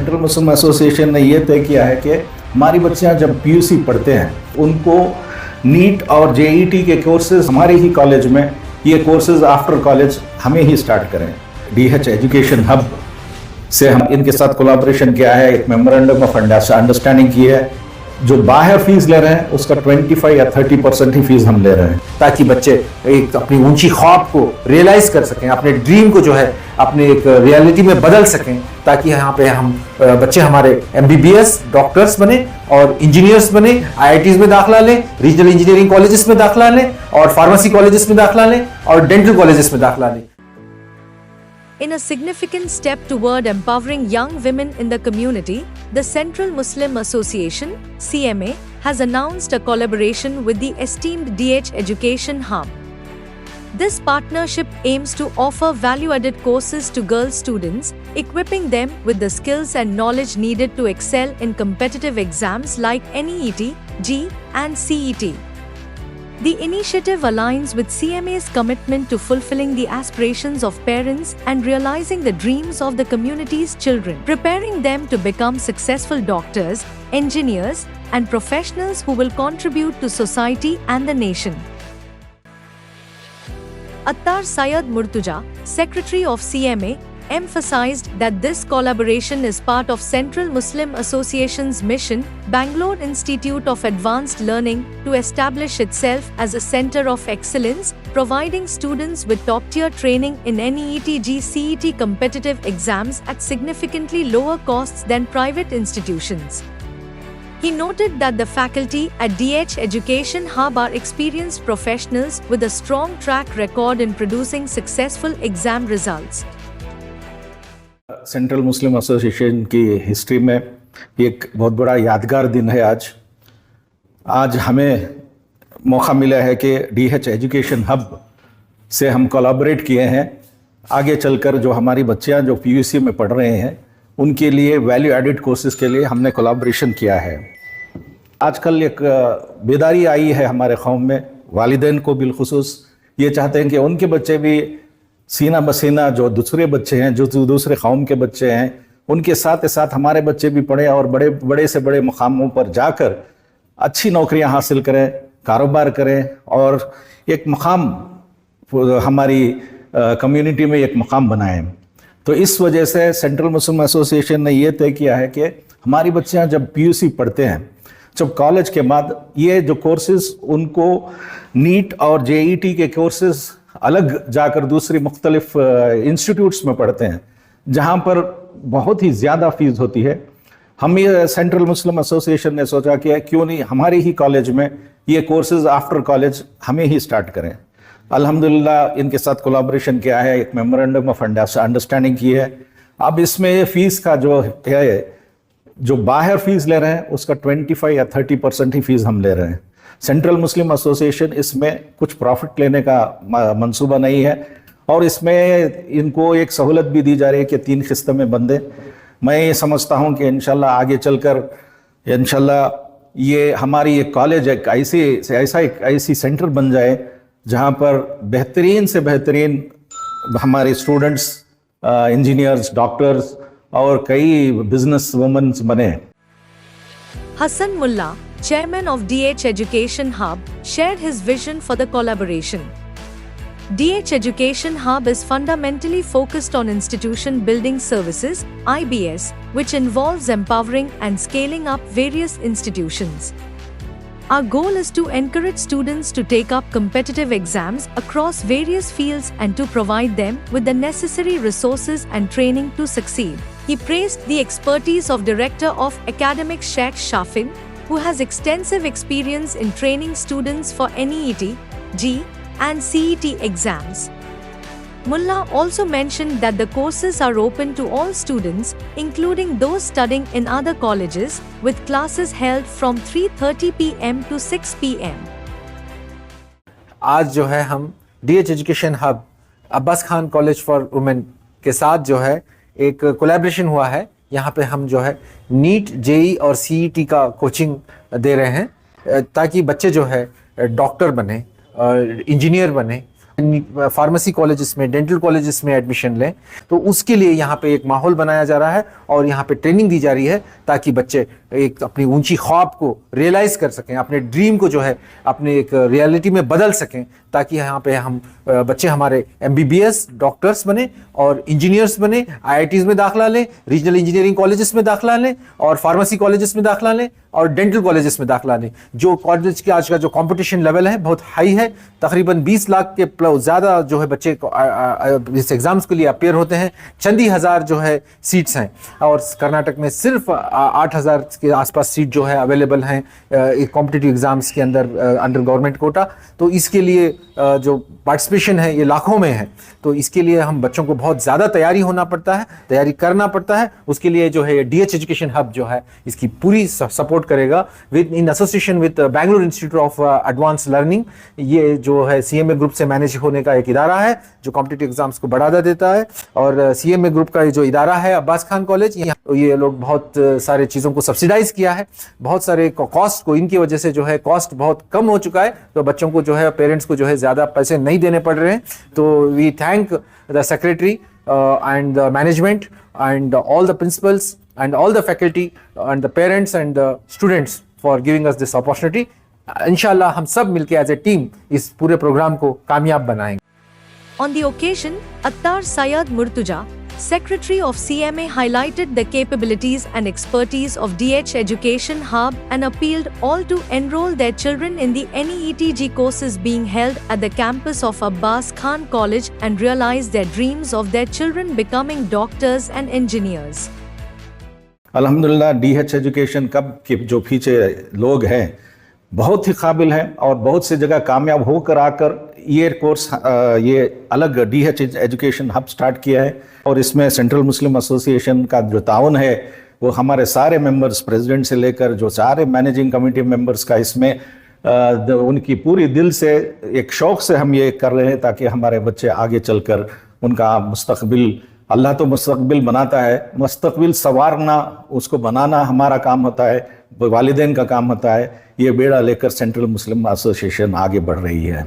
Central Muslim association ने ये तय किया है कि हमारी बच्चियां जब पीयूसी पढ़ते हैं उनको नीट और जेईटी के कोर्सेज हमारे ही कॉलेज में ये कोर्सेज आफ्टर कॉलेज हमें ही स्टार्ट करें। डीएच एजुकेशन हब से हम इनके साथ कोलैबोरेशन किया है, एक मेमोरेंडम ऑफ अंडरस्टैंडिंग की है। जो बाहर फीस ले रहे हैं उसका 25 या 30% ही फीस हम ले रहे हैं, ताकि बच्चे एक अपनी ऊंची ख्वाब को रियलाइज कर सकें, अपने ड्रीम को जो है अपने एक रियलिटी में बदल सकें, ताकि यहाँ पे हम बच्चे हमारे एमबीबीएस डॉक्टर्स बने और इंजीनियर्स बने, आईआईटीज में दाखिला लें, रीजनल इंजीनियरिंग कॉलेजेस में दाखिला लें और फार्मेसी कॉलेजेस में दाखिला लें और डेंटल कॉलेजेस में दाखिला लें। In a significant step toward empowering young women in the community, the Central Muslim Association (CMA) has announced a collaboration with the esteemed DH Education Hub. This partnership aims to offer value-added courses to girl students, equipping them with the skills and knowledge needed to excel in competitive exams like NEET, JEE, and CET. The initiative aligns with CMA's commitment to fulfilling the aspirations of parents and realizing the dreams of the community's children, preparing them to become successful doctors, engineers, and professionals who will contribute to society and the nation. Attar Syed Murtuja, Secretary of CMA, emphasized that this collaboration is part of Central Muslim Association's mission, Bangalore Institute of Advanced Learning, to establish itself as a center of excellence, providing students with top-tier training in NEET CET competitive exams at significantly lower costs than private institutions. He noted that the faculty at DH Education Hub are experienced professionals with a strong track record in producing successful exam results. Central Muslim Association की history में एक बहुत बड़ा यादगार दिन है आज हमें मौका मिला है कि डीएच एजुकेशन हब से हम कोलैबोरेट किए हैं। आगे चलकर जो हमारी बच्चियां जो पीयूसी में पढ़ रहे हैं उनके लिए वैल्यू एडेड कोर्सेज के लिए हमने कोलैबोरेशन किया है। आजकल एक बेदारी आई है हमारे कौम में, वालिदैन को बिलखुसूस ये चाहते हैं कि उनके बच्चे भी सीना बसीना जो दूसरे बच्चे हैं, जो दूसरे कौम के बच्चे हैं, उनके साथ हमारे बच्चे भी पढ़ें और बड़े से बड़े मुकामों पर जाकर अच्छी नौकरियां हासिल करें, कारोबार करें और एक मुकाम हमारी कम्युनिटी में एक मुकाम बनाएं। तो इस वजह से सेंट्रल मुस्लिम एसोसिएशन ने ये तय किया है कि हमारी बच्चियां जब पीयूसी पढ़ते हैं, जब कॉलेज के बाद ये जो कोर्सेज उनको नीट और जेईटी के कोर्सेज अलग जाकर दूसरी मुख्तलिफ इंस्टीट्यूट्स में पढ़ते हैं जहाँ पर बहुत ही ज़्यादा फीस होती है। हम ये सेंट्रल मुस्लिम एसोसिएशन ने सोचा कि क्यों नहीं हमारे ही कॉलेज में ये कोर्सेज आफ्टर कॉलेज हमें ही स्टार्ट करें। अल्हम्दुलिल्लाह इनके साथ कोलैबोरेशन किया है, एक मेमोरेंडम ऑफ अंडरस्टैंडिंग की है। अब इसमें फ़ीस का जो है, जो बाहर फीस ले रहे हैं उसका 25 या 30% ही फीस हम ले रहे हैं। सेंट्रल मुस्लिम एसोसिएशन इसमें कुछ प्रॉफिट लेने का मंसूबा नहीं है और इसमें इनको एक सहूलत भी दी जा रही है कि 3 किस्तों में बंदे। मैं ये समझता हूँ कि इंशाल्लाह आगे चलकर इंशाल्लाह ये हमारी एक कॉलेज एक ऐसी सेंटर बन जाए जहाँ पर बेहतरीन से बेहतरीन हमारे स्टूडेंट्स, इंजीनियर्स, डॉक्टर्स और कई बिजनेस वुमेन्स बने। Hassan Mullah, chairman of DH Education Hub, shared his vision for the collaboration. DH Education Hub is fundamentally focused on institution building services, IBS, which involves empowering and scaling up various institutions. Our goal is to encourage students to take up competitive exams across various fields and to provide them with the necessary resources and training to succeed. He praised the expertise of Director of Academics Sheikh Shafin, who has extensive experience in training students for NEET, JEE, and CET exams. Mullah also mentioned that the courses are open to all students, including those studying in other colleges, with classes held from 3:30 p.m. to 6 p.m. आज जो है हम DH education hub Abbas Khan college for women के साथ जो है एक collaboration हुआ है। यहाँ पे हम जो है नीट, जेई और सीईटी का कोचिंग दे रहे हैं ताकि बच्चे जो है डॉक्टर बने, इंजीनियर बने फार्मेसी कॉलेजेस में, डेंटल कॉलेजेस में एडमिशन लें, तो उसके लिए यहाँ पे एक माहौल बनाया जा रहा है और यहाँ पे ट्रेनिंग दी जा रही है ताकि बच्चे एक अपनी ऊंची ख्वाब को रियलाइज कर सकें, अपने ड्रीम को जो है अपने एक रियलिटी में बदल सकें, ताकि यहाँ पे हम बच्चे हमारे MBBS डॉक्टर्स बने और इंजीनियर्स बने, IITs में दाखिला लें, रीजनल इंजीनियरिंग कॉलेजेस में दाखिला लें और फार्मेसी कॉलेजेस में दाखिला लें और डेंटल कॉलेजेस में दाखिला लें। जो कॉलेज के आज का जो कंपटीशन लेवल है बहुत हाई है, तकरीबन 20 लाख के ज़्यादा जो है बच्चे इस एग्जाम्स के लिए अपेयर होते हैं। चंदी हज़ार जो है सीट्स हैं और कर्नाटक में सिर्फ 8,000 के आसपास सीट जो है अवेलेबल हैं कॉम्पिटिटिव एग्जाम्स के अंदर अंडर गवर्नमेंट कोटा। तो इसके लिए जो पार्टिसिपेशन है ये लाखों में है, तो इसके लिए हम बच्चों को बहुत ज़्यादा तैयारी होना पड़ता है, तैयारी करना पड़ता है। उसके लिए जो है DH एजुकेशन हब जो है इसकी पूरी सपोर्ट करेगा with in association with Bengaluru institute of advance learning. ये जो है CMA ग्रुप से मैनेज होने का एक इदारा है जो कॉम्पिटिटिव एग्जाम्स को बढ़ावा देता है। और CMA ग्रुप का जो इदारा है अब्बास खान कॉलेज, ये लोग बहुत सारे चीज़ों को सब्सिडाइज किया है, बहुत सारे कॉस्ट को, इनकी वजह से जो है कॉस्ट बहुत कम हो चुका है, तो बच्चों को जो है पेरेंट्स को जो है ज़्यादा पैसे नहीं देने पड़ रहे हैं। तो we thank the secretary and the management and all the principals and all the faculty and the parents and the students for giving us this opportunity. इंशाल्लाह हम सब मिलके as a team इस पूरे प्रोग्राम को कामयाब बनाएंगे। On the occasion, Attar Syed Murtuja, Secretary of CMA, highlighted the capabilities and expertise of DH Education Hub and appealed all to enroll their children in the NEETG courses being held at the campus of Abbas Khan College and realize their dreams of their children becoming doctors and engineers. अल्हम्दुलिल्लाह DH education कब के जो पीछे लोग हैं बहुत ही काबिल हैं और बहुत सी जगह कामयाब होकर आकर ये कोर्स ये अलग DH एजुकेशन हब स्टार्ट किया है। और इसमें सेंट्रल मुस्लिम एसोसिएशन का जो ताउन है वो हमारे सारे मेंबर्स, प्रेसिडेंट से लेकर जो सारे मैनेजिंग कमेटी मेंबर्स का इसमें उनकी पूरी दिल से एक शौक़ से हम ये कर रहे हैं ताकि हमारे बच्चे आगे चलकर उनका मुस्तकबिल, अल्लाह तो मुस्तकबिल बनाता है, मुस्तकबिल संवारना, उसको बनाना हमारा काम होता है, वालिदैन का काम होता है। ये बेड़ा लेकर सेंट्रल मुस्लिम एसोसिएशन आगे बढ़ रही है।